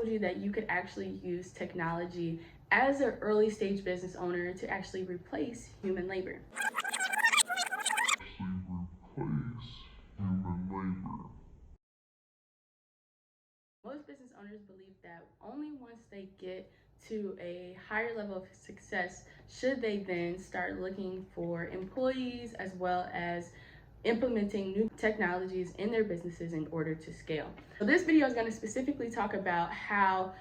told you that you could actually use technology as an early stage business owner to actually replace human labor? Most business owners believe that only once they get to a higher level of success should they then start looking for employees as well as implementing new technologies in their businesses in order to scale. So this video is going to specifically talk about how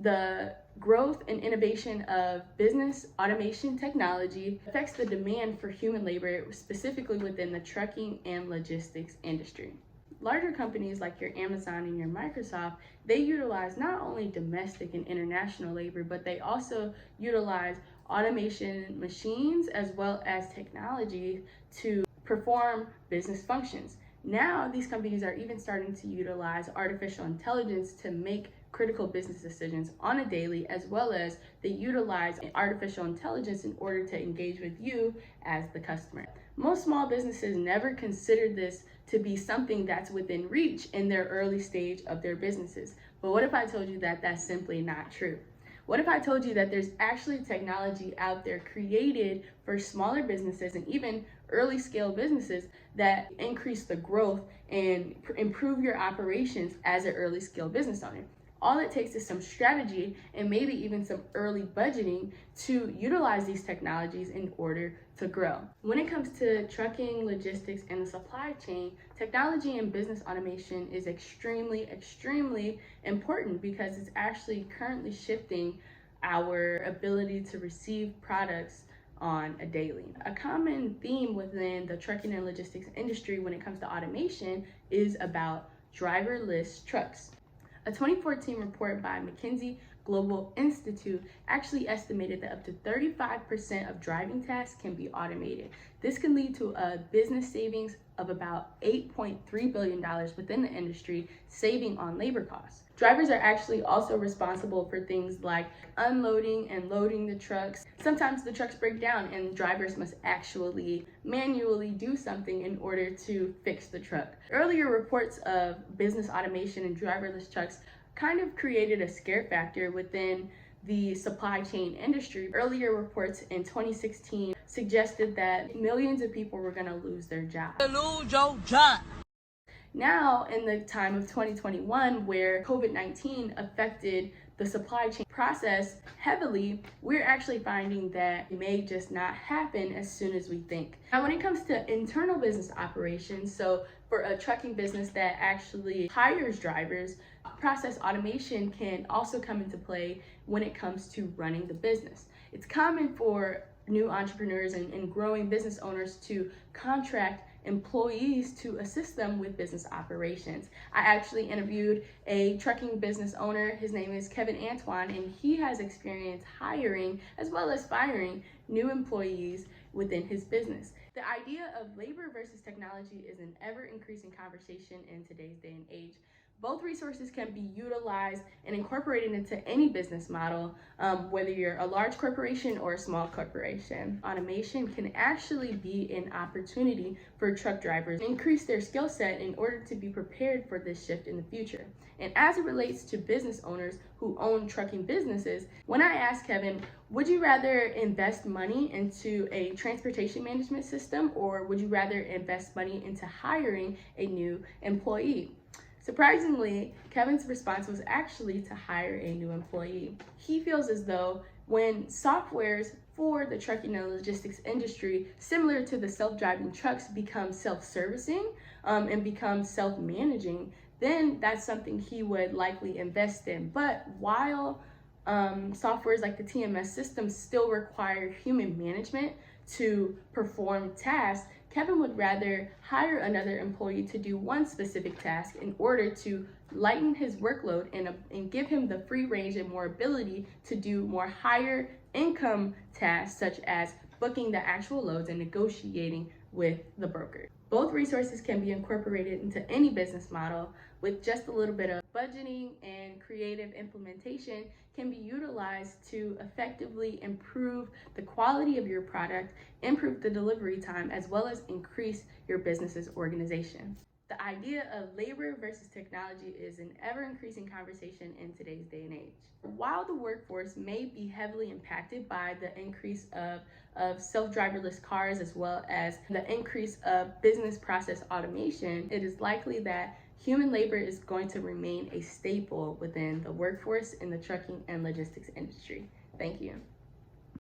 the growth and innovation of business automation technology affects the demand for human labor, specifically within the trucking and logistics industry. Larger companies like your Amazon and your Microsoft, they utilize not only domestic and international labor, but they also utilize automation machines as well as technology to perform business functions. Now, these companies are even starting to utilize artificial intelligence to make critical business decisions on a daily, as well as they utilize artificial intelligence in order to engage with you as the customer. Most small businesses never consider this to be something that's within reach in their early stage of their businesses. But what if I told you that that's simply not true? What if I told you that there's actually technology out there created for smaller businesses and even early scale businesses that increase the growth and improve your operations as an early scale business owner? All it takes is some strategy and maybe even some early budgeting to utilize these technologies in order to grow. When it comes to trucking, logistics, and the supply chain, technology and business automation is extremely important because it's actually currently shifting our ability to receive products on a daily. A common theme within the trucking and logistics industry when it comes to automation is about driverless trucks. A 2014 report by McKinsey Global Institute actually estimated that up to 35% of driving tasks can be automated. This can lead to a business savings of about $8.3 billion within the industry, saving on labor costs. Drivers are actually also responsible for things like unloading and loading the trucks. Sometimes the trucks break down and drivers must actually manually do something in order to fix the truck. Earlier reports of business automation and driverless trucks kind of created a scare factor within the supply chain industry. Earlier reports in 2016 suggested that millions of people were going to lose their jobs. Lose your job. Now, in the time of 2021, where COVID-19 affected the supply chain process heavily, we're actually finding that it may just not happen as soon as we think. Now, when it comes to internal business operations, so for a trucking business that actually hires drivers, process automation can also come into play when it comes to running the business. It's common for new entrepreneurs and growing business owners to contract employees to assist them with business operations. I actually interviewed a trucking business owner. His name is Kevin Antoine, and he has experience hiring as well as firing new employees within his business. The idea of labor versus technology is an ever increasing conversation in today's day and age. Both resources can be utilized and incorporated into any business model, whether you're a large corporation or a small corporation. Automation can actually be an opportunity for truck drivers to increase their skill set in order to be prepared for this shift in the future. And as it relates to business owners who own trucking businesses, when I asked Kevin, would you rather invest money into a transportation management system, or would you rather invest money into hiring a new employee? Surprisingly, Kevin's response was actually to hire a new employee. He feels as though when softwares for the trucking and logistics industry, similar to the self-driving trucks, become self-servicing and become self-managing, then that's something he would likely invest in. But while softwares like the TMS system still require human management to perform tasks, Kevin would rather hire another employee to do one specific task in order to lighten his workload and give him the free range and more ability to do more higher income tasks, such as booking the actual loads and negotiating with the broker. Both resources can be incorporated into any business model with just a little bit of budgeting, and creative implementation can be utilized to effectively improve the quality of your product, improve the delivery time, as well as increase your business's organization. The idea of labor versus technology is an ever-increasing conversation in today's day and age. While the workforce may be heavily impacted by the increase of self-driverless cars as well as the increase of business process automation, it is likely that human labor is going to remain a staple within the workforce in the trucking and logistics industry. Thank you.